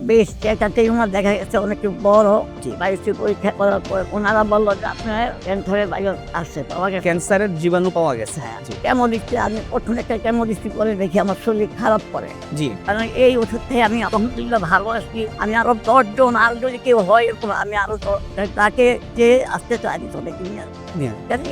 বেশ একটা টিউমার দেখা গেছে অনেক বড়। বায়োপসি পরীক্ষা করার পর ওনারা বললো যে আপনার ক্যান্সারের ভাইরাস আসছে, পাওয়া গেছে। ক্যান্সারের জীবাণু পাওয়া গেছে। কেমো দিচ্ছি আমি, প্রথম একটা কেমো দিচ্ছি, পরে দেখি আমার শরীর খারাপ করে। জি, কারণ এই ওষুধ থেকে আমি আলহামদুলিল্লাহ ভালো আছি। আমি আরো 10 জন, আর যদি কেউ হয় এরকম আমি আরো তাকে যে আসতে চাই চলে কিনে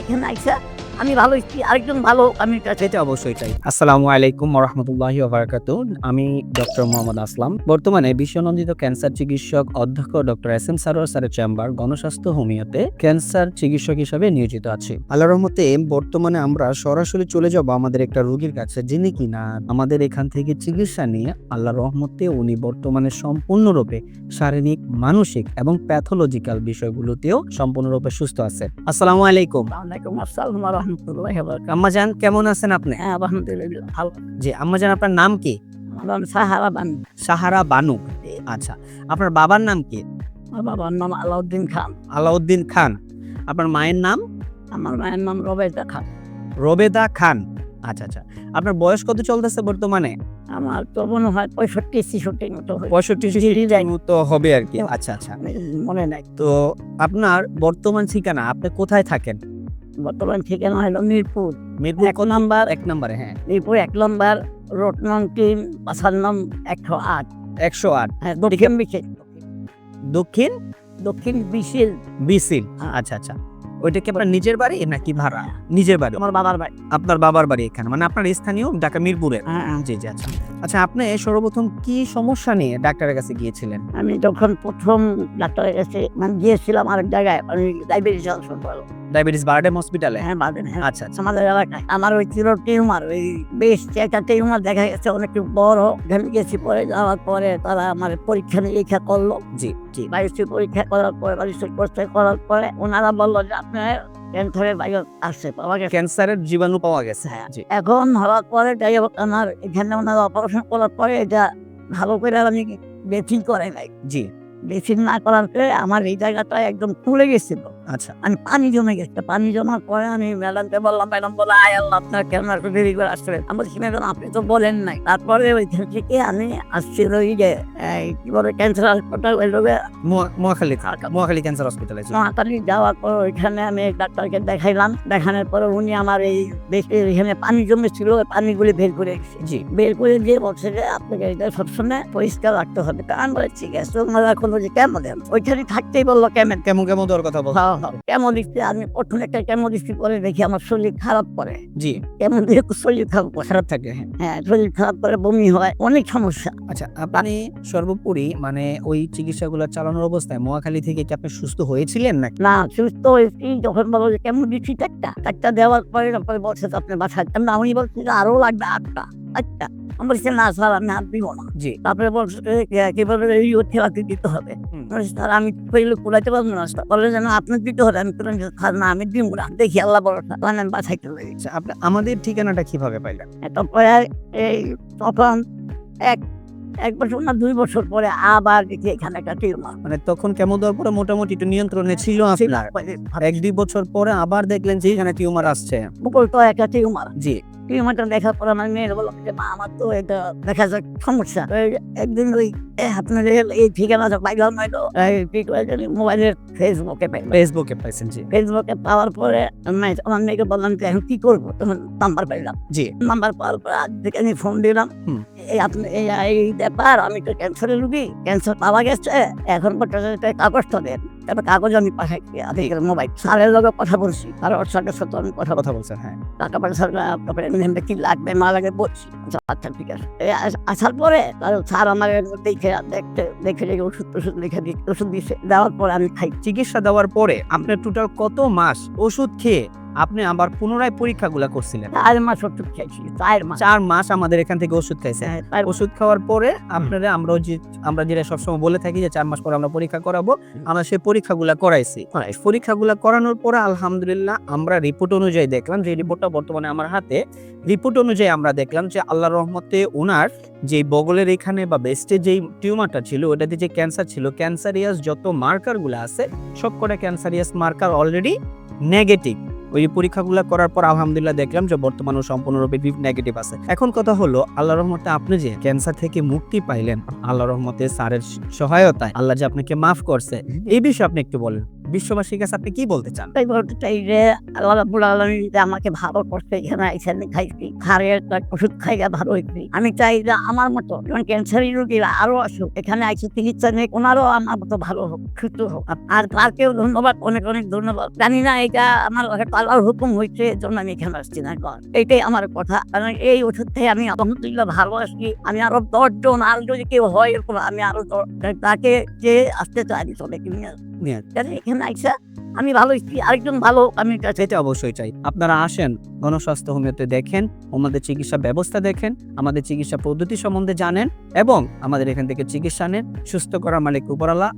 এখানে আইসা আমি ভালো হচ্ছি, আরেকজন ভালো আমি সেটা অবশ্যই চাই। আসসালামু আলাইকুম ওয়া রাহমাতুল্লাহি ওয়া বারাকাতুহু। আমি ডক্টর মোহাম্মদ আসলাম, বর্তমানে বিশ্বনন্দিত ক্যান্সার চিকিৎসক অধ্যক্ষ ডক্টর এস এম সারোয়ার স্যারের চেম্বার গণস্বাস্থ্য হোমিওতে ক্যান্সার চিকিৎসক হিসেবে নিয়োজিত আছি। আল্লাহর রহমতে বর্তমানে আমরা সরাসরি চলে যাব আমাদের একটা রোগীর কাছে, যিনি কিনা আমাদের এখান থেকে চিকিৎসা নিয়ে আল্লাহর রহমতে উনি বর্তমানে সম্পূর্ণরূপে শারীরিক, মানসিক এবং প্যাথোলজিক্যাল বিষয়গুলোতেও সম্পূর্ণরূপে সুস্থ আছে। আসসালামু আলাইকুম। ওয়ালাইকুম আসসালাম ওয়া রাহমাতুল্লাহি ওয়া বারাকাতুহু। আম্মাজান কেমন আছেন আপনি? হ্যাঁ আলহামদুলিল্লাহ ভালো। জি আম্মাজান, আপনার নাম কি? আমার নাম সাহারা বানু। সাহারা বানু। আচ্ছা, আপনার বাবার নাম কি? আমার বাবার নাম আলাউদ্দিন খান। আলাউদ্দিন খান। আপনার মায়ের নাম? আমার মায়ের নাম রবেদা খান। রবেদা খান। আচ্ছা আচ্ছা, আপনার বয়স কত চলতেছে বর্তমানে? আমার তো মনে হয় 65-66 মতো হবে। 65 মতো হবে আর কি। আচ্ছা আচ্ছা, মনে নাই। তো আপনার বর্তমান ঠিকানা, আপনি কোথায় থাকেন? বর্তমান ঠিকানা হলো মিরপুর মিরপুর 1 নম্বর। 1 নম্বরে। হ্যাঁ, মিরপুর 1 নম্বর, রোড নং 3, বাসার নাম 108। 108। হ্যাঁ, দক্ষিণ বিশিল। দক্ষিণ দক্ষিণ বিশিল। বিসিল। আচ্ছা আচ্ছা, ওইটা কি আপনার নিজের বাড়ি নাকি ভাড়া? নিজের বাড়ি। আমার বাবার বাড়ি। আপনার বাবার বাড়ি এখানে, মানে আপনার স্থানীয় ঢাকা মিরপুরে। হ্যাঁ। জি জি। আচ্ছা আচ্ছা, আপনি সর্বপ্রথম কি সমস্যা নিয়ে ডাক্তারের কাছে গিয়েছিলেন? আমি যখন প্রথম ডাক্তারের কাছে গিয়েছিলাম আরেক জায়গায়, আমি ডায়াবেটিস ডায়াবেটিস বারডেম হসপিটালে? হ্যাঁ বাদেন। হ্যাঁ, আচ্ছা আচ্ছা, আমাদের এলাকায় আমার ওই ছিল টিউমার, ওই বেশ একটা টিউমার দেখা গেছে অনেক বড়। ঘেমে গেছি, পরে যাওয়ার পরে তারা আমার পরীক্ষা নিরীক্ষা করলো। জি জি। বায়োপসি পরীক্ষা করার পরে, বায়োপসি পরীক্ষা করার পরে ওনারা বললো যে আপনার ক্যান্সারের ভাইরাস আসছে, পাওয়া গেছে। ক্যান্সারের জীবাণু পাওয়া গেছে। হ্যাঁ। জি। এখন হওয়ার পরে যাই হোক, আমার এখানে ওনারা অপারেশন করার পরে এটা ভালো করে আমি বেথিং করে নাই। জি। বেথিং না করার পরে আমার এই জায়গাটা একদম ফুলে গেছিল। আচ্ছা, আমি পানি জমে গেছে। পানি জমার পরে আমি ম্যাডামকে বললাম, ম্যাডাম বলে আয় আল্লাহ আপনার কেমন একটু দেরি করে আসছিলেন। আমি বলছি ম্যাডাম আপনি তো বলেন নাই। তারপরে ওইখান থেকে আমি আসছি ওই যে কি বলে ক্যান্সার হাসপাতাল, ওই লোকে মহাখালী ক্যান্সার হসপিটালে। নোয়াখালী যাওয়ার পর ওইখানে আমি ডাক্তারকে দেখাইলাম। দেখানোর পরে উনি আমার এই বেশি এখানে পানি জমেছিল, ওই পানিগুলি বের করে দিচ্ছে। জি। বের করে দিয়ে বলছে যে আপনাকে এটা সবসময় পরিষ্কার রাখতে হবে। তা আমি বলে ঠিক আছে, ওনারা কোনো যে কেমন দেন ওইখানে থাকতেই বললো কেমন কেমন কেমন দেওয়ার কথা বল। কেমন দিচ্ছি আমি, প্রথম একটা কেমন দিচ্ছি, পরে দেখি আমার শরীর খারাপ করে। জি। কেমন দিয়ে শরীর খারাপ করে। খারাপ থাকে। হ্যাঁ। হ্যাঁ, শরীর খারাপ করে, বমি হয়, অনেক সমস্যা। আচ্ছা, আপনি সর্বোপরি মানে ওই চিকিৎসাগুলো চালানোর অবস্থায় মহাখালী থেকে কি আপনি সুস্থ হয়েছিলেন নাকি? না, সুস্থ হয়েছি যখন বলো যে কেমন দিচ্ছি একটা দেওয়ার পরে তারপরে বলছে যে আপনি বাসায়। আমি বলছি যে আরো লাগবে 8টা। আচ্ছা, আমি বলছি না স্যার আমি হাত দিব না। জি। তারপরে বলছে কিভাবে থেরাপি দিতে হবে। স্যার আমি কুলাইতে পারবো না। বলে যে না আপনার দিতে হবে। আমি স্যার না আমি দিব না, দেখি আল্লাহ ভরসা। আমি বাসাইতে পারি। আচ্ছা, আপনি আমাদের ঠিকানাটা কিভাবে পাইলেন? তারপরে এই তখন এক বছর না 2 বছর পরে আবার দেখি এখানে একটা টিউমার। মানে তখন কেমন দেওয়ার পরে মোটামুটি একটু নিয়ন্ত্রণে ছিল আপনার। 1-2 বছর পরে আবার দেখলেন যে এখানে টিউমার আসছে। বকল তো একটা টিউমার। জি। টিউমারটা দেখার পর আমার মেয়ের বললাম যে মা আমার তো এটা দেখা যাক সমস্যা। একদিন ওই আপনার এই ঠিকানা পাইলাম হয়তো মোবাইলের ফেসবুকে পাইছেন। জি। ফেসবুকে পাওয়ার পরে আমার মেয়েকে বললাম যে এখন কি করবো, তখন নাম্বার পাইলাম। জি। নাম্বার পাওয়ার পর আজ থেকে আমি ফোন দিলাম, এই আপনি এই ব্যাপার, আমি তো ক্যান্সারের রুগী, ক্যান্সার পাওয়া গেছে, এখন পর্যন্ত কাগজটা দেন। তারপর কাগজ আমি পাঠাই মোবাইল স্যারের লগে কথা বলছি, আর ওর সাথে আমি কথা বলছেন। হ্যাঁ। টাকা পয়সা কি লাগবে না লাগে বলছি। আচ্ছা ঠিক আছে। আসার পরে স্যার আমার দেখে ওষুধ লিখে দিয়ে ওষুধ দিয়েছে। দেওয়ার পরে আমি খাই। চিকিৎসা দেওয়ার পরে আপনার টোটাল কত মাস ওষুধ খেয়ে আপনি আবার পুনরায় পরীক্ষাগুলো করছিলেন? 4 মাস ওষুধ খাইছি। 4 মাস আমাদের এখান থেকে ওষুধ খাইছেন। ওষুধ খাওয়ার পরে আপনারা আমরা যেটা সবসময় বলে থাকি যে 4 মাস পরে আমরা পরীক্ষা করাবো, আমরা সেই পরীক্ষাগুলো করাইছি। পরীক্ষাগুলো করানোর পরে আলহামদুলিল্লাহ আমরা রিপোর্ট অনুযায়ী দেখলাম, যে রিপোর্টটা বর্তমানে আমার হাতে, রিপোর্ট অনুযায়ী আমরা দেখলাম যে আল্লাহর রহমতে ওনার যে বগলের এখানে বা ব্রেস্টে যেই টিউমারটা ছিল, ওটাতে যে ক্যান্সার ছিল, ক্যান্সারিয়াস যত মার্কারগুলো আছে সবকটা ক্যান্সারিয়াস মার্কার অলরেডি নেগেটিভ। ওই পরীক্ষাগুলো করার পর আলহামদুলিল্লাহ দেখলাম যে বর্তমানে সম্পূর্ণরূপে নেগেটিভ আছে। এখন কথা হলো আল্লাহর রহমতে আপনি যে ক্যান্সার থেকে মুক্তি পাইলেন আল্লাহর রহমতে স্যারের সহায়তায়, আল্লাহ যে আপনাকে মাফ করছে, এই বিষয়ে আপনি একটু বলেন। বিশ্ববাসীর কাছে আপনি কি বলতে চান? তাই বলতে চাই যে আল্লাহ রাব্বুল আলামিন যে আমাকে ভালো করছে, এখানে আইসা আমি খাইছি, হাড়ের ওষুধ খাইয়া ভালো হয়েছি। আমি চাই যে আমার মতো যখন ক্যান্সারের রোগীরা আরো আসুক, এখানে আইসি চিকিৎসা নিয়ে ওনারও আমার মতো ভালো হোক, সুস্থ হোক। আর তাকেও ধন্যবাদ, অনেক অনেক ধন্যবাদ। জানি না এটা আমার আল্লাহর হুকুম হয়েছে, এর জন্য আমি এখানে আসছি না। এইটাই আমার কথা, কারণ এই ওষুধ থেকে আমি আলহামদুলিল্লাহ ভালো আসছি। আমি আরো 10 জন, আর যদি কেউ হয় এরকম, আমি আরো তাকে যে আসতে চাই চলে কিনে এখানে আইসা আমি ভালো হচ্ছি, আরেকজন ভালো আমি সেটা অবশ্যই চাই। আপনারা আসেন গণস্বাস্থ্য হোমিওতে, দেখেন আমাদের চিকিৎসা ব্যবস্থা, দেখেন আমাদের চিকিৎসা পদ্ধতি সম্বন্ধে জানেন এবং আমাদের এখান থেকে চিকিৎসা নেন। সুস্থ করার মালিক উপরআল্লাহ।